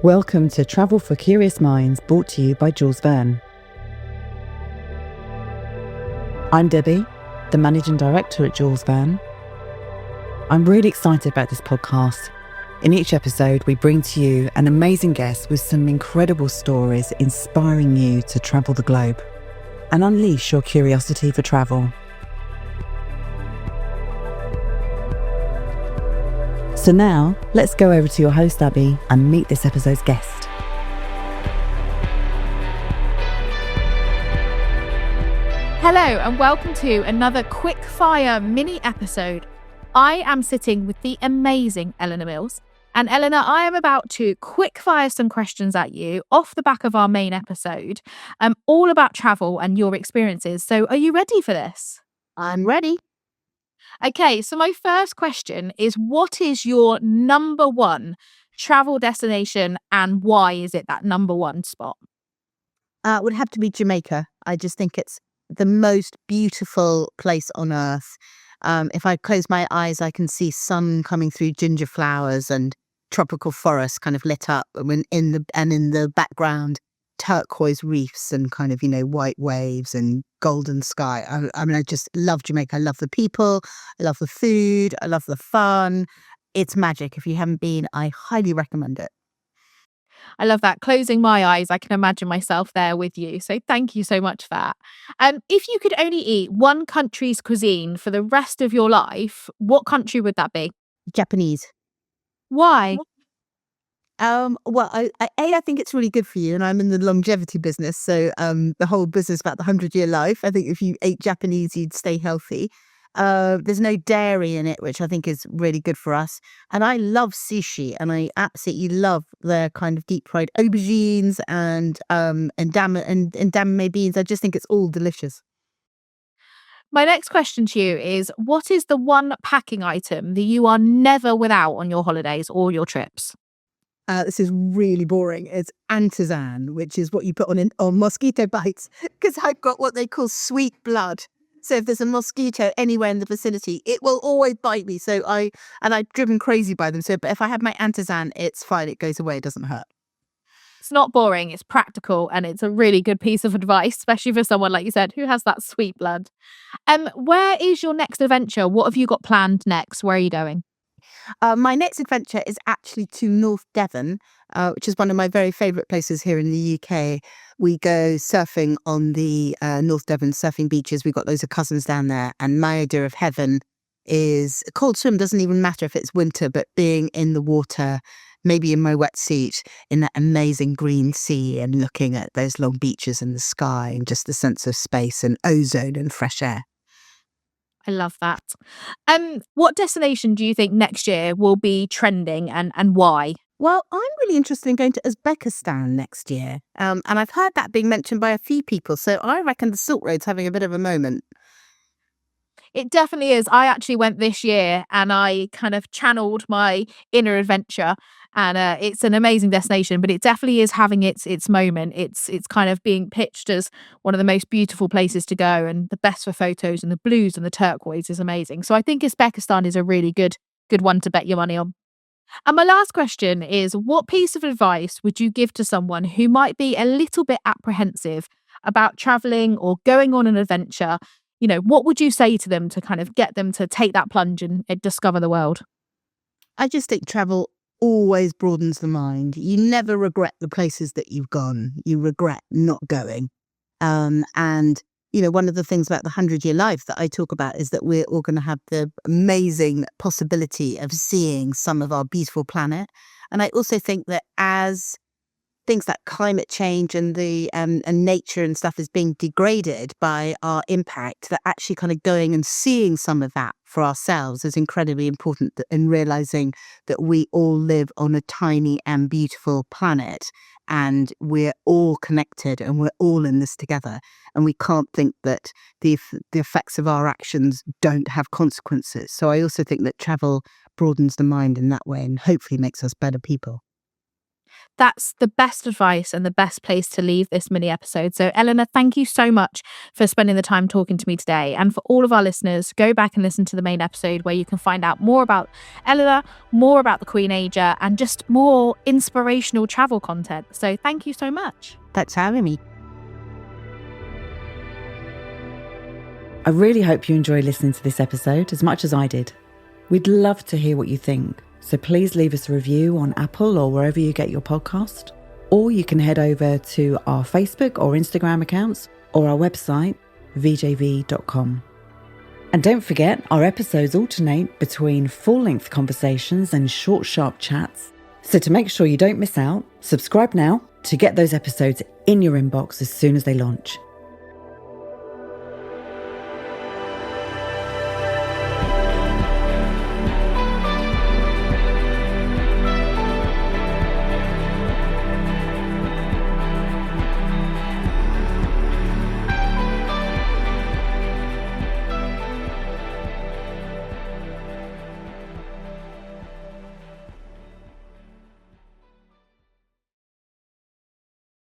Welcome to Travel for Curious Minds, brought to you by Jules Verne. I'm Debbie, the Managing Director at Jules Verne. I'm really excited about this podcast. In each episode, we bring to you an amazing guest with some incredible stories inspiring you to travel the globe and unleash your curiosity for travel. So now, let's go over to your host, Abby, and meet this episode's guest. Hello and welcome to another Quickfire mini episode. I am sitting with the amazing Eleanor Mills. And Eleanor, I am about to quickfire some questions at you off the back of our main episode, all about travel and your experiences. So are you ready for this? I'm ready. Okay, so my first question is, what is your number one travel destination and why is it that number one spot? Would have to be Jamaica. I just think it's the most beautiful place on earth. If I close my eyes, I can see sun coming through ginger flowers and tropical forest kind of lit up, and in the background, turquoise reefs and kind of, white waves and golden sky. I just love Jamaica. I love the people. I love the food. I love the fun. It's magic. If you haven't been, I highly recommend it. I love that. Closing my eyes, I can imagine myself there with you. So thank you so much for that. If you could only eat one country's cuisine for the rest of your life, what country would that be? Japanese. Why? Well, I think it's really good for you, and I'm in the longevity business. So the whole business about the 100-year life, I think if you ate Japanese, you'd stay healthy. There's no dairy in it, which I think is really good for us. And I love sushi, and I absolutely love their kind of deep fried aubergines and edamame beans. I just think it's all delicious. My next question to you is, what is the one packing item that you are never without on your holidays or your trips? This is really boring. It's antizan, which is what you put on mosquito bites, because I've got what they call sweet blood. So if there's a mosquito anywhere in the vicinity, it will always bite me. I've driven crazy by them. But if I have my antizan, it's fine. It goes away. It doesn't hurt. It's not boring. It's practical, and it's a really good piece of advice, especially for someone like you said who has that sweet blood. Where is your next adventure? What have you got planned next? Where are you going? My next adventure is actually to North Devon, which is one of my very favourite places here in the UK. We go surfing on the North Devon surfing beaches. We've got loads of cousins down there. And my idea of heaven is a cold swim. Doesn't even matter if it's winter, but being in the water, maybe in my wetsuit, in that amazing green sea and looking at those long beaches and the sky and just the sense of space and ozone and fresh air. I love that. What destination do you think next year will be trending and why? Well, I'm really interested in going to Uzbekistan next year. And I've heard that being mentioned by a few people. So I reckon the Silk Road's having a bit of a moment. It definitely is. I actually went this year and I kind of channeled my inner adventure, and it's an amazing destination, but it definitely is having its moment. It's kind of being pitched as one of the most beautiful places to go and the best for photos, and the blues and the turquoise is amazing. So I think Uzbekistan is a really good one to bet your money on. And my last question is, what piece of advice would you give to someone who might be a little bit apprehensive about traveling or going on an adventure? What would you say to them to kind of get them to take that plunge and discover the world? I just think travel always broadens the mind. You never regret the places that you've gone. You regret not going. And one of the things about the 100-year life that I talk about is that we're all going to have the amazing possibility of seeing some of our beautiful planet. And I also think that as things like climate change and the and nature and stuff is being degraded by our impact, that actually kind of going and seeing some of that for ourselves is incredibly important in realizing that we all live on a tiny and beautiful planet, and we're all connected and we're all in this together, and we can't think that the effects of our actions don't have consequences. So I also think that travel broadens the mind in that way and hopefully makes us better people. that's the best advice and the best place to leave this mini episode. So Eleanor, thank you so much for spending the time talking to me today. And for all of our listeners, go back and listen to the main episode where you can find out more about Eleanor, more about the Queen Ager, and just more inspirational travel content. So thank you so much. Thanks for having me. I really hope you enjoyed listening to this episode as much as I did. We'd love to hear what you think, so please leave us a review on Apple or wherever you get your podcast. Or you can head over to our Facebook or Instagram accounts or our website, vjv.com. And don't forget, our episodes alternate between full-length conversations and short, sharp chats. So to make sure you don't miss out, subscribe now to get those episodes in your inbox as soon as they launch.